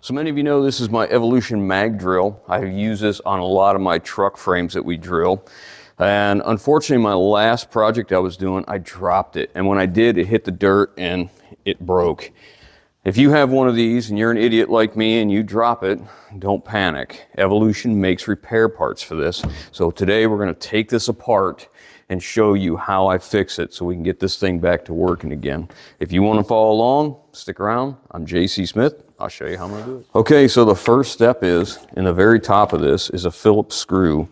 So many of you know this is my Evolution mag drill. I use this on a lot of my truck frames that we drill. And unfortunately, my last project I was doing, I dropped it. And when I did, it hit the dirt and it broke. If you have one of these and you're an idiot like me and you drop it, don't panic. Evolution makes repair parts for this. So today we're going to take this apart and show you how I fix it so we can get this thing back to working again. If you want to follow along, stick around. I'm JC Smith. I'll show you how I'm going to do it. Okay, so the first step is, in the very top of this is a Phillips screw.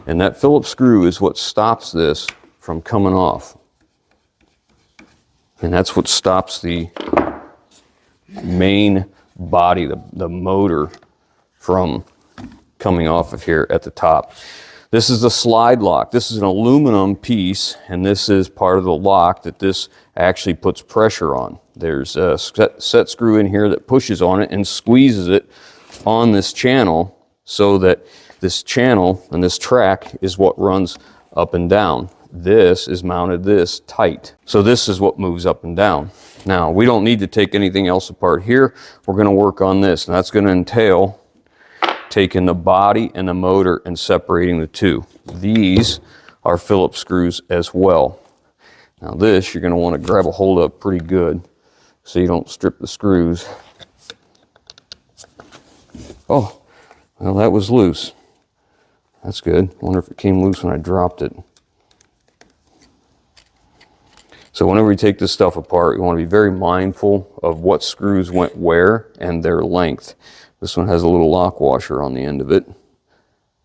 And that Phillips screw is what stops this from coming off. And that's what stops the main body, the motor, from coming off of here at the top. This is the slide lock. This is an aluminum piece, and this is part of the lock that this actually puts pressure on. There's a set screw in here that pushes on it and squeezes it on this channel so that this channel and this track is what runs up and down. This is mounted this tight. So this is what moves up and down. Now, we don't need to take anything else apart here. We're going to work on this, and that's going to entail taking the body and the motor and separating the two. These are Phillips screws as well. Now this, you're going to want to grab a hold of pretty good so you don't strip the screws. Oh, well, that was loose. That's good. I wonder if it came loose when I dropped it. So whenever we take this stuff apart, you want to be very mindful of what screws went where and their length. This one has a little lock washer on the end of it.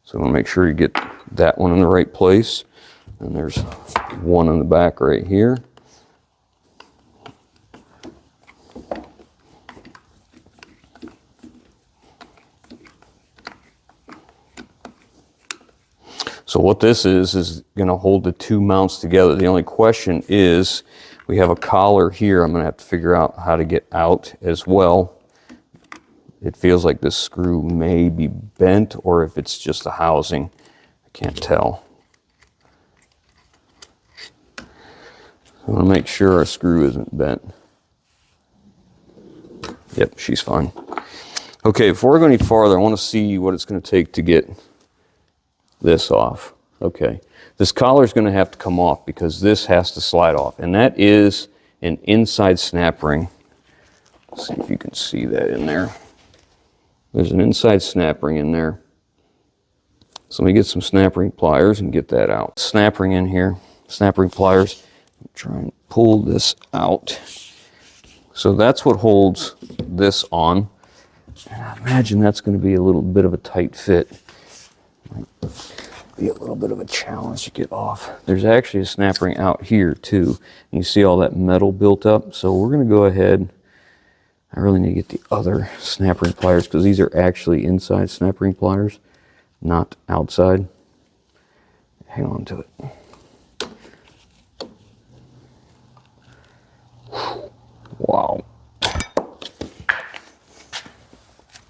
So I want to make sure you get that one in the right place. And there's one in the back right here. So what this is going to hold the two mounts together. The only question is, we have a collar here. I'm going to have to figure out how to get out as well. It feels like this screw may be bent, or if it's just a housing. I can't tell. I want to make sure our screw isn't bent. Yep, she's fine. Okay, before we go any farther, I want to see what it's going to take to get this off. Okay, this collar is going to have to come off because this has to slide off, and that is an inside snap ring. Let's see if you can see that in there. There's an inside snap ring in there. So let me get some snap ring pliers and get that out. Snap ring in here, snap ring pliers. Try and pull this out. So that's what holds this on. And I imagine that's going to be a little bit of a tight fit. Might be a little bit of a challenge to get off. There's actually a snap ring out here too. And you see all that metal built up. So we're going to go ahead. I really need to get the other snap ring pliers because these are actually inside snap ring pliers, not outside. Hang on to it. Wow.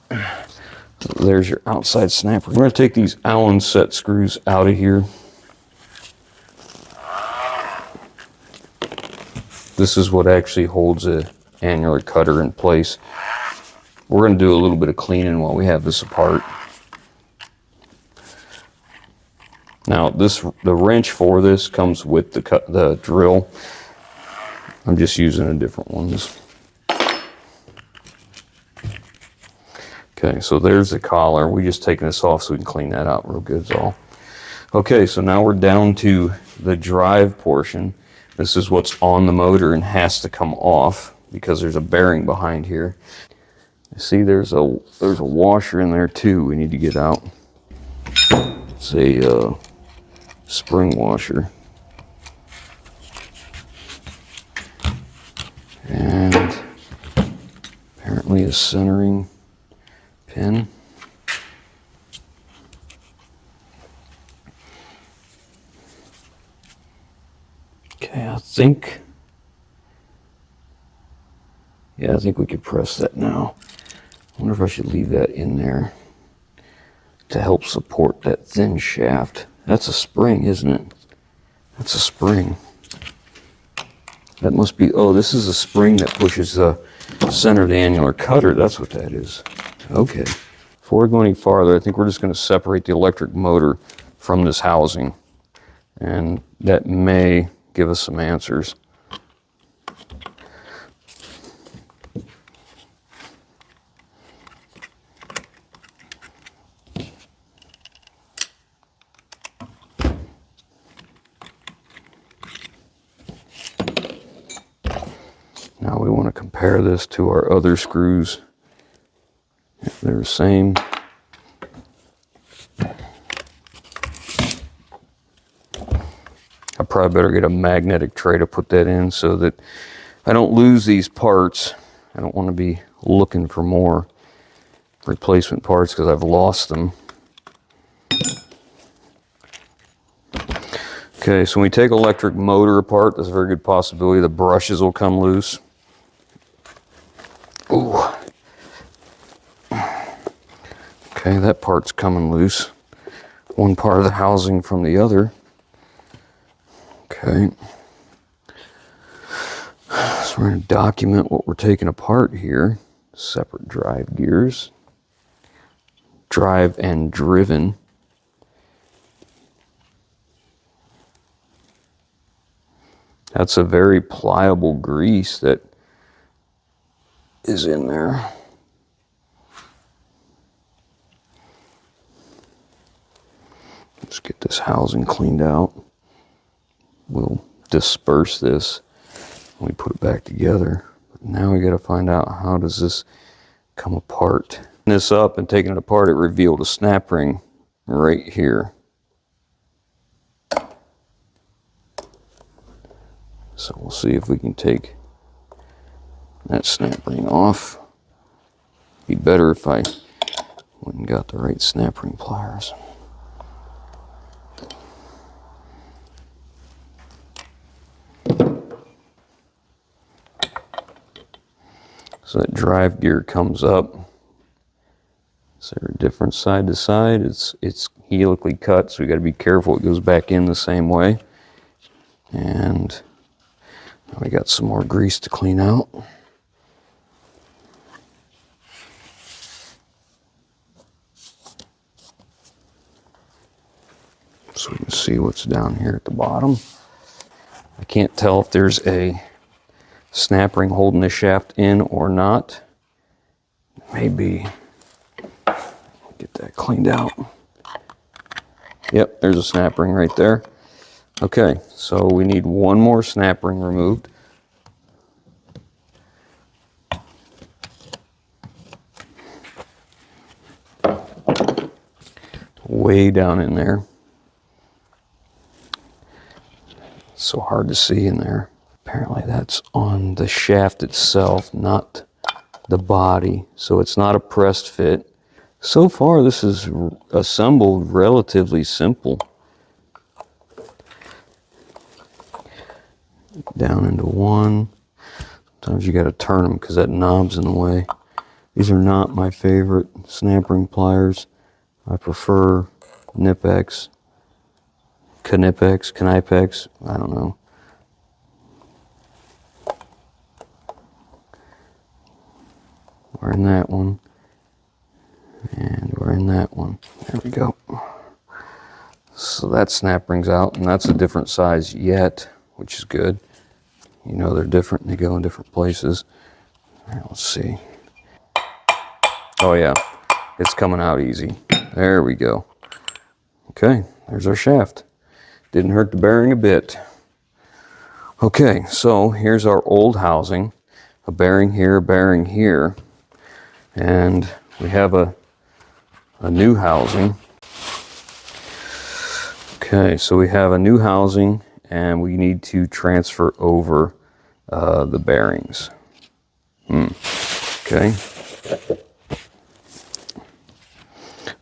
So there's your outside snap ring. We're going to take these Allen set screws out of here. This is what actually holds a annular cutter in place. We're going to do a little bit of cleaning while we have this apart. Now the wrench for this comes with the drill. I'm just using a different one. Okay, so there's the collar. We're just taking this off so we can clean that out real good is all. Okay, so now we're down to the drive portion. This is what's on the motor and has to come off because there's a bearing behind here. See, there's a washer in there too we need to get out. It's a spring washer. And apparently a centering pin. Okay, I think we could press that now. I wonder if I should leave that in there to help support that thin shaft. That's a spring, isn't it? That's a spring. That must be, oh, this is a spring that pushes the center of the annular cutter. That's what that is. Okay. Before we go any farther, I think we're just going to separate the electric motor from this housing. And that may give us some answers. Now we want to compare this to our other screws. If they're the same. I probably better get a magnetic tray to put that in so that I don't lose these parts. I don't want to be looking for more replacement parts because I've lost them. Okay, so when we take electric motor apart, there's a very good possibility the brushes will come loose. Ooh. Okay, that part's coming loose. One part of the housing from the other. Okay. So we're going to document what we're taking apart here. Separate drive gears. Drive and driven. That's a very pliable grease that is in there. Let's get this housing cleaned out. We'll disperse this when we put it back together. But now we got to find out, how does this come apart? This up and taking it apart, it revealed a snap ring right here. So we'll see if we can take that snap ring off. Be better if I went and got the right snap ring pliers. So that drive gear comes up. So they're different side to side. It's helically cut, so we got to be careful it goes back in the same way. And we got some more grease to clean out. So we can see what's down here at the bottom. I can't tell if there's a snap ring holding the shaft in or not. Maybe get that cleaned out. Yep, there's a snap ring right there. Okay, so we need one more snap ring removed. Way down in there. It's so hard to see in there. Apparently that's on the shaft itself, not the body. So it's not a pressed fit. So far this is assembled relatively simple. Down into one. Sometimes you got to turn them because that knob's in the way. These are not my favorite snap ring pliers. I prefer Knipex, Knipex, I don't know. We're in that one. And we're in that one. There we go. So that snap ring's out, and that's a different size yet, which is good. You know they're different and they go in different places. All right, let's see. Oh yeah, it's coming out easy. There we go. Okay, there's our shaft. Didn't hurt the bearing a bit. Okay, so here's our old housing. A bearing here, and we have a new housing. Okay, so we have a new housing and we need to transfer over the bearings. Okay.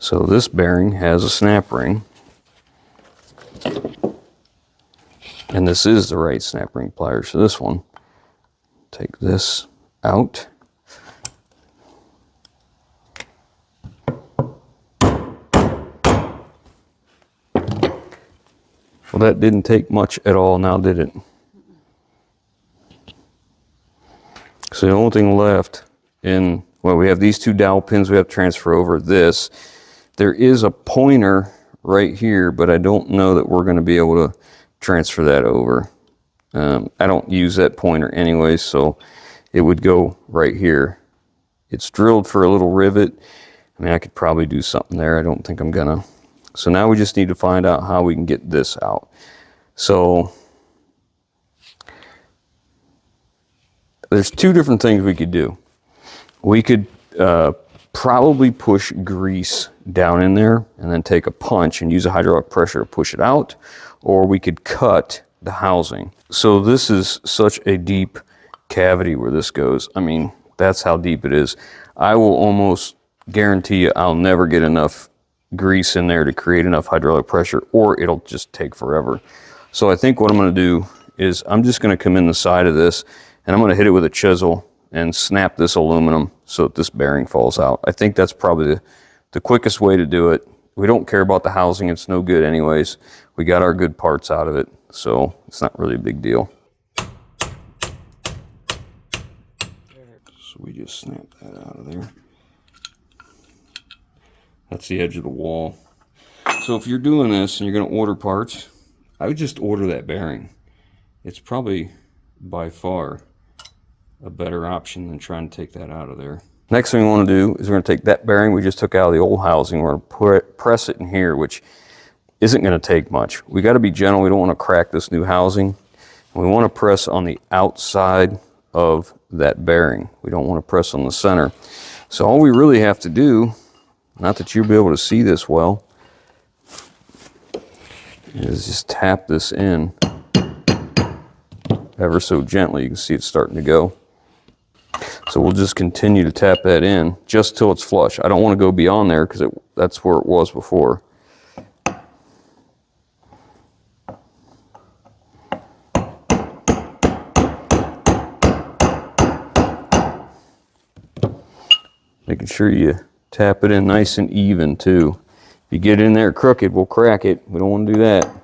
So this bearing has a snap ring. And this is the right snap ring pliers for this one. Take this out. Well, that didn't take much at all now, did it? So the only thing left in well, we have these two dowel pins we have to transfer over this. There is a pointer right here, but I don't know that we're going to be able to transfer that over. I don't use that pointer anyway, so it would go right here. It's drilled for a little rivet. I mean, I could probably do something there. I don't think I'm gonna. So now we just need to find out how we can get this out. So there's two different things we could do. We could probably push grease down in there and then take a punch and use a hydraulic pressure to push it out, or we could cut the housing. So this is such a deep cavity where this goes. I mean, that's how deep it is. I will almost guarantee you I'll never get enough grease in there to create enough hydraulic pressure, or it'll just take forever. So I think what I'm going to do is I'm just going to come in the side of this and I'm going to hit it with a chisel and snap this aluminum so that this bearing falls out. I think that's probably the quickest way to do it. We don't care about the housing. It's no good anyways. We got our good parts out of it, so it's not really a big deal. So we just snap that out of there. That's the edge of the wall. So if you're doing this and you're going to order parts, I would just order that bearing. It's probably by far a better option than trying to take that out of there. Next thing we want to do is we're going to take that bearing we just took out of the old housing. We're going to press it in here, which isn't going to take much. We got to be gentle. We don't want to crack this new housing. We want to press on the outside of that bearing. We don't want to press on the center. So all we really have to do, not that you'll be able to see this well, is just tap this in ever so gently. You can see it's starting to go. So we'll just continue to tap that in just till it's flush. I don't want to go beyond there because that's where it was before. Making sure you tap it in nice and even too. If you get in there crooked, we'll crack it. We don't want to do that.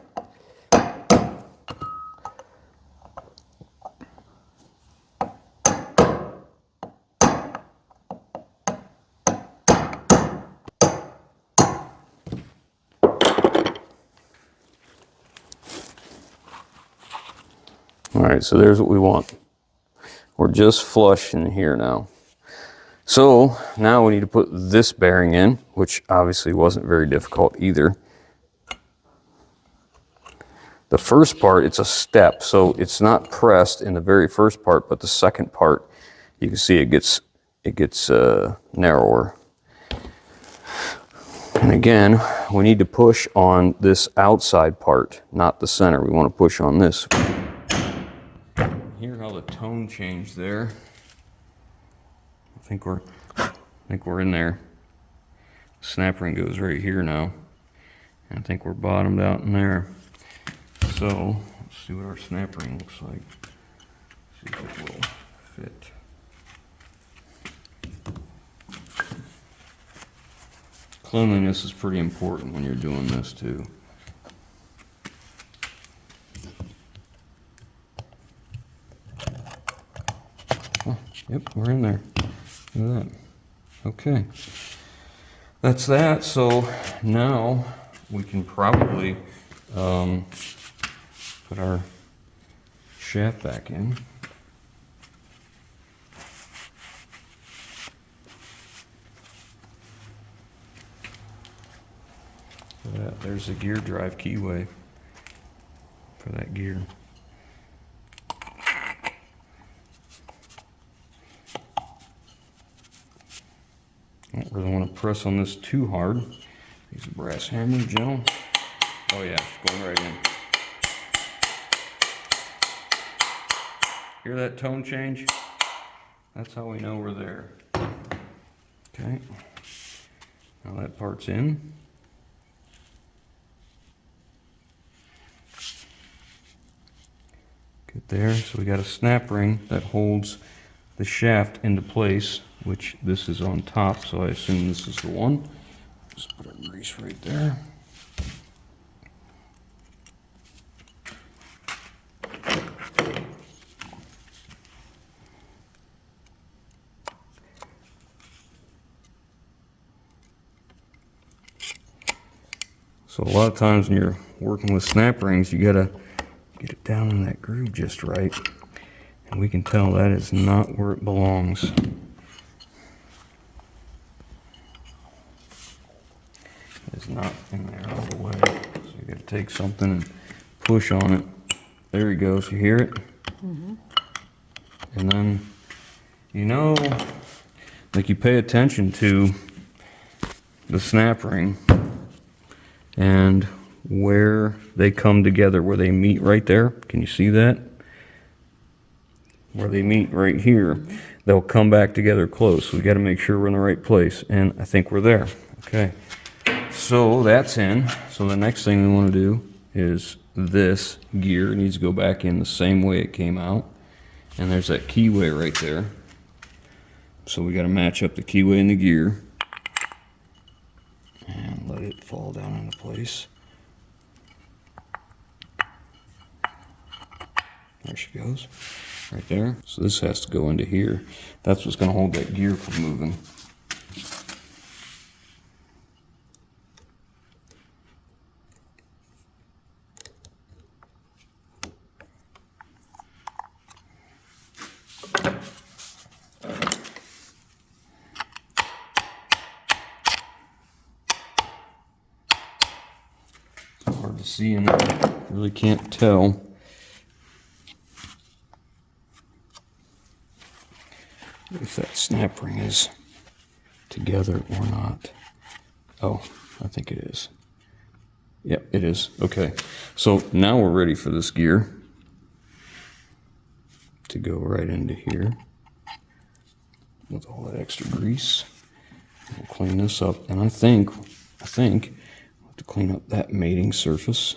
All right, so there's what we want. We're just flush in here now. So now we need to put this bearing in, which obviously wasn't very difficult either. The first part, it's a step, so it's not pressed in the very first part, but the second part, you can see it gets narrower. And again, we need to push on this outside part, not the center. We want to push on this. Hear how the tone changed there. I think we're in there. Snap ring goes right here now. And I think we're bottomed out in there. So let's see what our snap ring looks like. See if it will fit. Cleanliness is pretty important when you're doing this too. Oh, yep, we're in there. Look at that. Okay. That's that. So now we can probably put our shaft back in. There's the gear drive keyway for that gear. Don't really want to press on this too hard. Use a brass hammer, gentle. Oh yeah, it's going right in. Hear that tone change? That's how we know we're there. Okay. Now that part's in. Good there. So we got a snap ring that holds the shaft into place, which this is on top, so I assume this is the one. Just put our grease right there. So a lot of times when you're working with snap rings, you gotta get it down in that groove just right. And we can tell that is not where it belongs. It's not in there all the way. So you gotta take something and push on it. There he goes, you hear it? Mm-hmm. And then, you know, like you pay attention to the snap ring and where they come together, where they meet right there. Can you see that? Where they meet right here, they'll come back together close. So we got to make sure we're in the right place, and I think we're there. Okay, so that's in. So the next thing we want to do is this gear needs to go back in the same way it came out, and there's that keyway right there. So we got to match up the keyway and the gear and let it fall down into place. There she goes, right there. So this has to go into here. That's what's going to hold that gear from moving. Hard to see in there. Really can't tell. If that snap ring is together or not. Oh, I think it is. Yep, it is. Okay, so now we're ready for this gear to go right into here with all that extra grease. We'll clean this up, and I think we'll have to clean up that mating surface.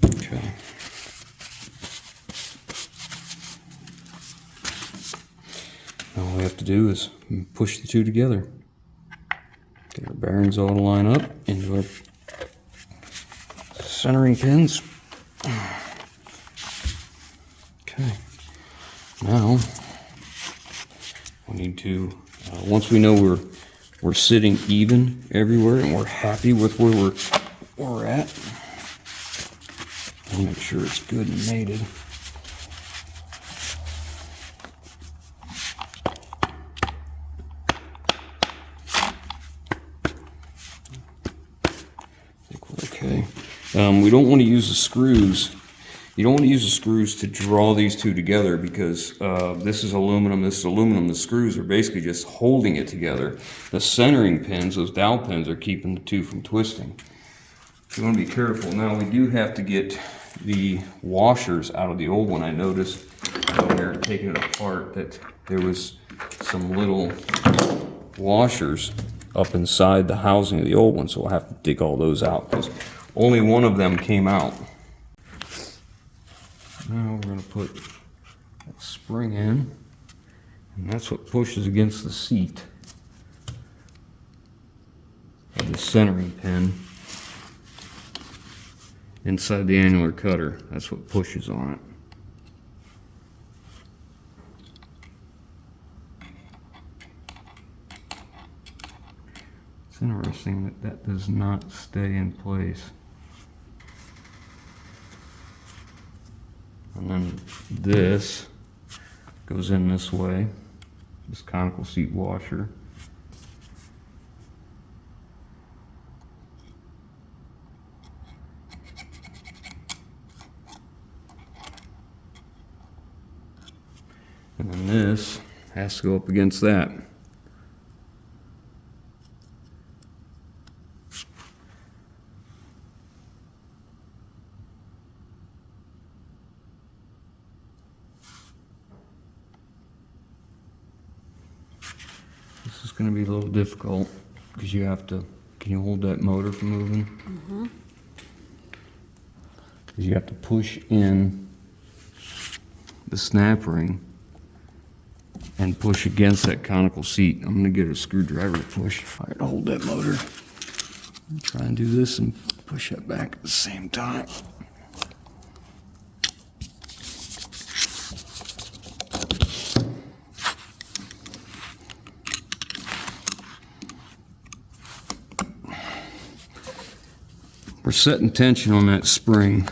Okay. All we have to do is push the two together. Get our bearings all to line up into our centering pins. Okay. Now we need to, once we know we're sitting even everywhere and we're happy with where we're at, we'll make sure it's good and mated. I think we're okay. We don't want to use the screws. You don't want to use the screws to draw these two together because this is aluminum, this is aluminum. The screws are basically just holding it together. The centering pins, those dowel pins, are keeping the two from twisting. So you want to be careful. Now we do have to get the washers out of the old one. I noticed when we were taking it apart that there was some little washers up inside the housing of the old one, so we'll have to dig all those out because only one of them came out. Now we're going to put that spring in, and that's what pushes against the seat of the centering pin inside the annular cutter. That's what pushes on it. It's interesting that that does not stay in place. And then this goes in this way, this conical seat washer. And then this has to go up against that. This is going to be a little difficult because you have to, can you hold that motor from moving? Mm-hmm. Because you have to push in the snap ring and push against that conical seat. I'm gonna get a screwdriver to push. If I can hold that motor, try and do this and push that back at the same time. We're setting tension on that spring.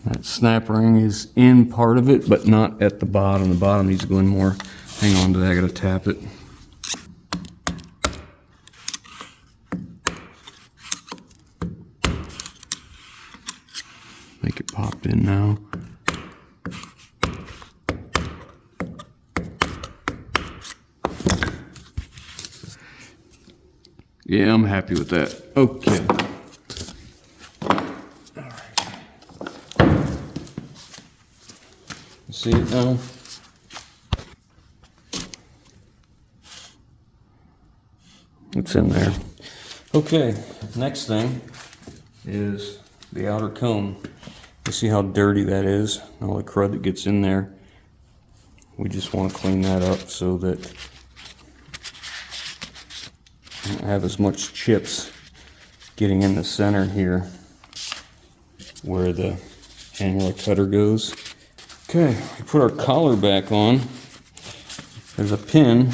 That snap ring is in part of it, but not at the bottom. The bottom needs to go in more. Hang on to that, I gotta tap it. Make it popped in now. Yeah, I'm happy with that. Okay. See it now? It's in there. Okay, next thing is the outer cone. You see how dirty that is? All the crud that gets in there. We just want to clean that up so that we don't have as much chips getting in the center here where the annular cutter goes. Okay, we put our collar back on. There's a pin.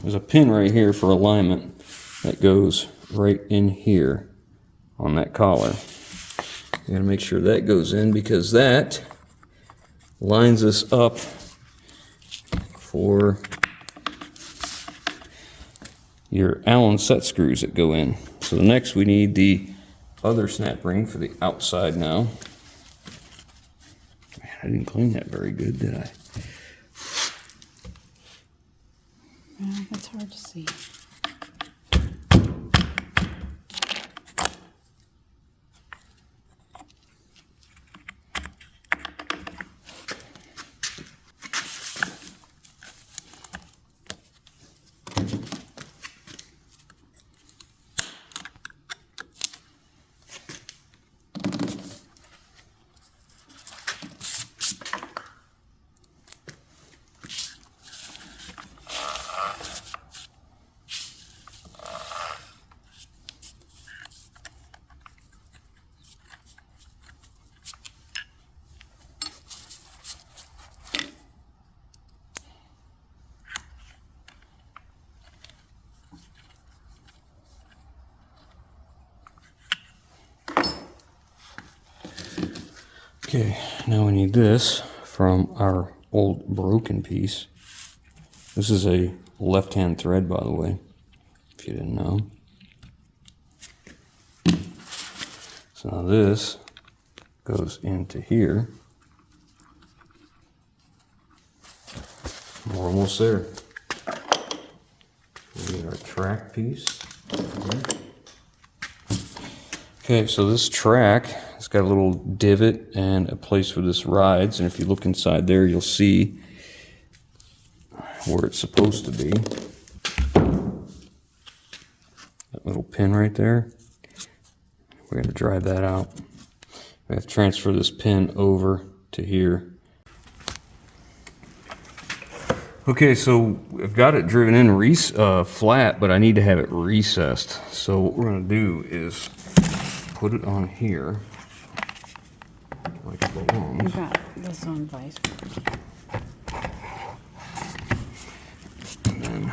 There's a pin right here for alignment that goes right in here on that collar. You gotta make sure that goes in because that lines us up for your Allen set screws that go in. So next we need the other snap ring for the outside now. Man, I didn't clean that very good, did I? Well, it's hard to see. Okay, now we need this from our old broken piece. This is a left-hand thread, by the way, if you didn't know. So now this goes into here. We're almost there. We need our track piece. Okay, so this track, it's got a little divot and a place where this rides, and if you look inside there, you'll see where it's supposed to be. That little pin right there. We're going to drive that out. We have to transfer this pin over to here. Okay, so I've got it driven in flat, but I need to have it recessed. So what we're going to do is put it on here like it belongs. I've got this on vice grip. And then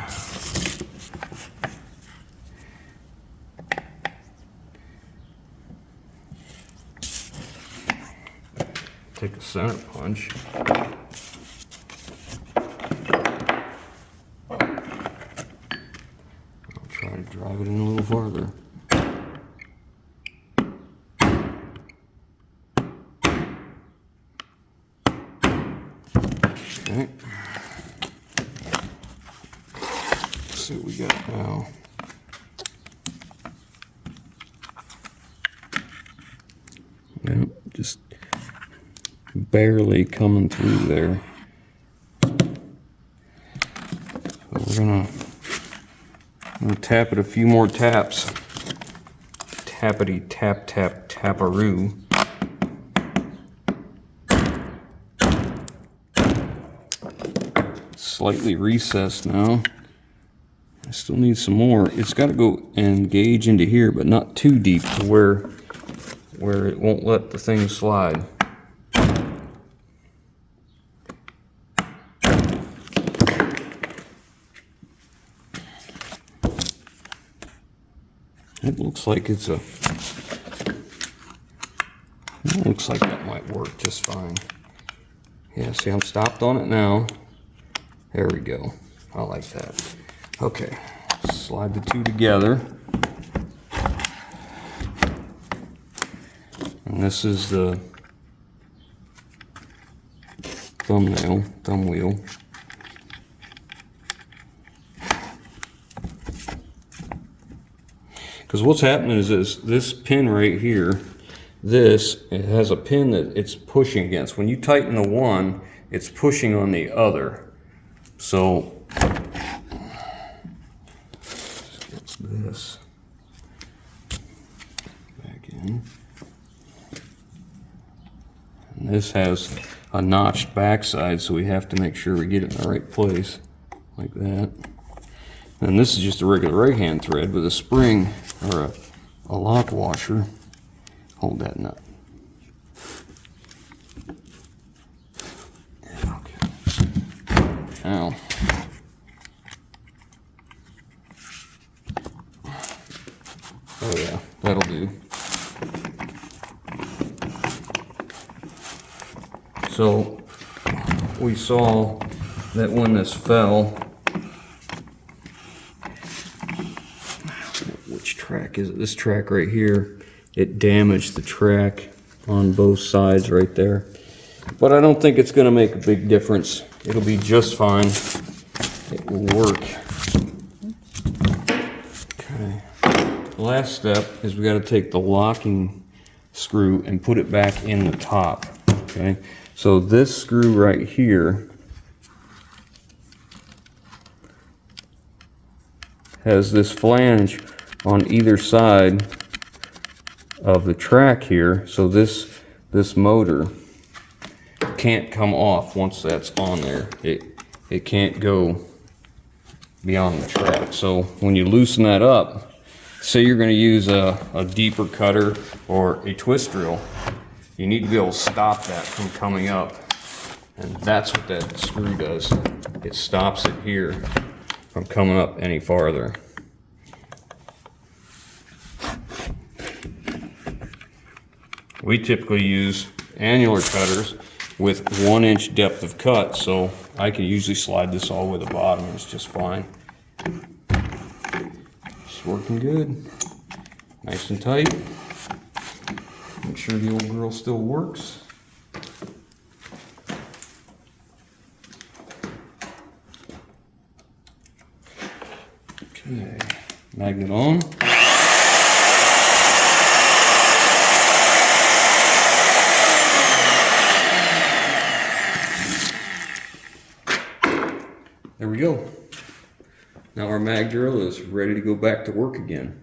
take a center punch. I'll try to drive it in a little farther. Okay. Let's see what we got now. Yeah, just barely coming through there. So we're gonna tap it a few more taps. tappity tap tap taparoo. Slightly recessed now. I still need some more. It's got to go and engage into here, but not too deep to where it won't let the thing slide. It looks like it's a... It looks like that might work just fine. Yeah, see, I'm stopped on it now. There we go. I like that. Okay, slide the two together. And this is the thumb wheel. Because what's happening is this pin right here, it has a pin that it's pushing against. When you tighten the one, it's pushing on the other. So let's get this back in. And this has a notched backside, so we have to make sure we get it in the right place, like that. And this is just a regular right hand thread with a spring or a lock washer. Hold that nut. Okay. Now, oh yeah, that'll do. So we saw that when this fell, which track is it? This track right here, it damaged the track on both sides right there. But I don't think it's going to make a big difference. It'll be just fine. It will work. Okay. The last step is we got to take the locking screw and put it back in the top. Okay. So this screw right here has this flange on either side of the track here, so this motor can't come off once that's on there. It can't go beyond the track. So when you loosen that up, say you're going to use a deeper cutter or a twist drill, you need to be able to stop that from coming up, and that's what that screw does. It stops it here from coming up any farther. We typically use annular cutters with 1 inch depth of cut, so I can usually slide this all the way to the bottom. It's just fine. It's working good. Nice and tight. Make sure the old girl still works. Okay, magnet on. There we go. Now our mag drill is ready to go back to work again.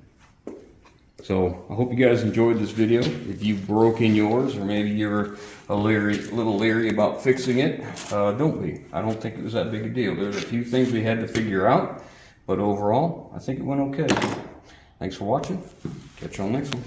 So I hope you guys enjoyed this video. If you've broken yours, or maybe you're a little leery about fixing it, don't be. I don't think it was that big a deal. There's a few things we had to figure out, but overall, I think it went okay. Thanks for watching. Catch you on the next one.